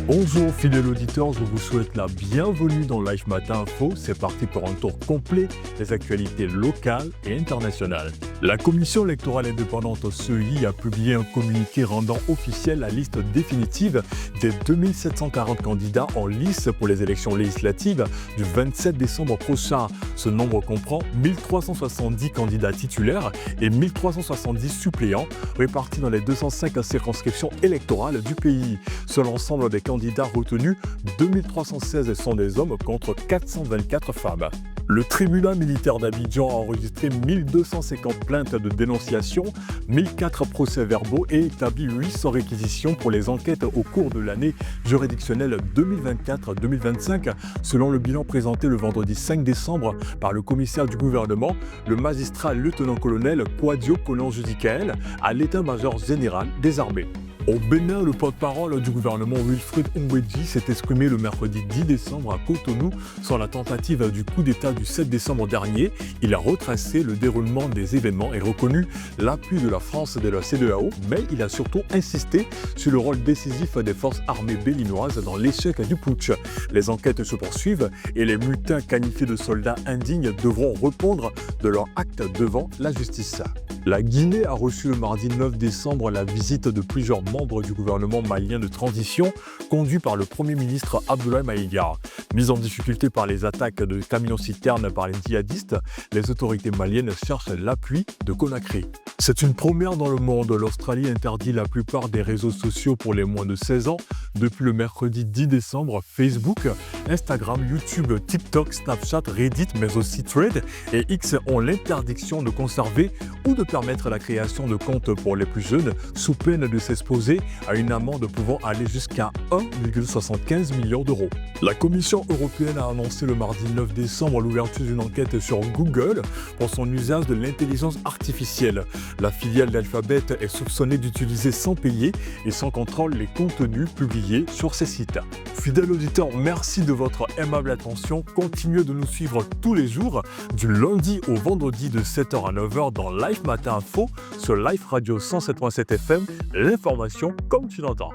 Bonjour fidèles auditeurs, je vous souhaite la bienvenue dans Live Matin Info. C'est parti pour un tour complet des actualités locales et internationales. La Commission électorale indépendante CEI a publié un communiqué rendant officielle la liste définitive des 2740 candidats en lice pour les élections législatives du 27 décembre prochain. Ce nombre comprend 1370 candidats titulaires et 1370 suppléants répartis dans les 205 circonscriptions électorales du pays. Sur l'ensemble des candidats retenus, 2316 sont des hommes contre 424 femmes. Le tribunal militaire d'Abidjan a enregistré 1250 plaintes de dénonciation, 1004 procès-verbaux et établi 800 réquisitions pour les enquêtes au cours de l'année juridictionnelle 2024-2025, selon le bilan présenté le vendredi 5 décembre par le commissaire du gouvernement, le magistrat lieutenant-colonel Kouadio Kolonjudikael, à l'état-major général des armées. Au Bénin, le porte-parole du gouvernement Wilfred Ngwedji s'est exprimé le mercredi 10 décembre à Cotonou sur la tentative du coup d'État du 7 décembre dernier. Il a retracé le déroulement des événements et reconnu l'appui de la France et de la CEDEAO, mais il a surtout insisté sur le rôle décisif des forces armées béninoises dans l'échec du putsch. Les enquêtes se poursuivent et les mutins qualifiés de soldats indignes devront répondre de leurs actes devant la justice. La Guinée a reçu le mardi 9 décembre la visite de plusieurs membres du gouvernement malien de transition conduit par le Premier ministre Abdoulaye Maïga. Mis en difficulté par les attaques de camions-citernes par les djihadistes, les autorités maliennes cherchent l'appui de Conakry. C'est une première dans le monde. L'Australie interdit la plupart des réseaux sociaux pour les moins de 16 ans. Depuis le mercredi 10 décembre, Facebook, Instagram, YouTube, TikTok, Snapchat, Reddit, mais aussi Thread et X ont l'interdiction de conserver ou de permettre la création de comptes pour les plus jeunes sous peine de s'exposer à une amende pouvant aller jusqu'à 1,75 million d'euros. La Commission européenne a annoncé le mardi 9 décembre l'ouverture d'une enquête sur Google pour son usage de l'intelligence artificielle. La filiale d'Alphabet est soupçonnée d'utiliser sans payer et sans contrôle les contenus publiés sur ses sites. Fidèles auditeurs, merci de votre aimable attention. Continuez de nous suivre tous les jours, du lundi au vendredi de 7h à 9h dans Live Matin Info sur Live Radio 107.7 FM. L'information comme tu l'entends.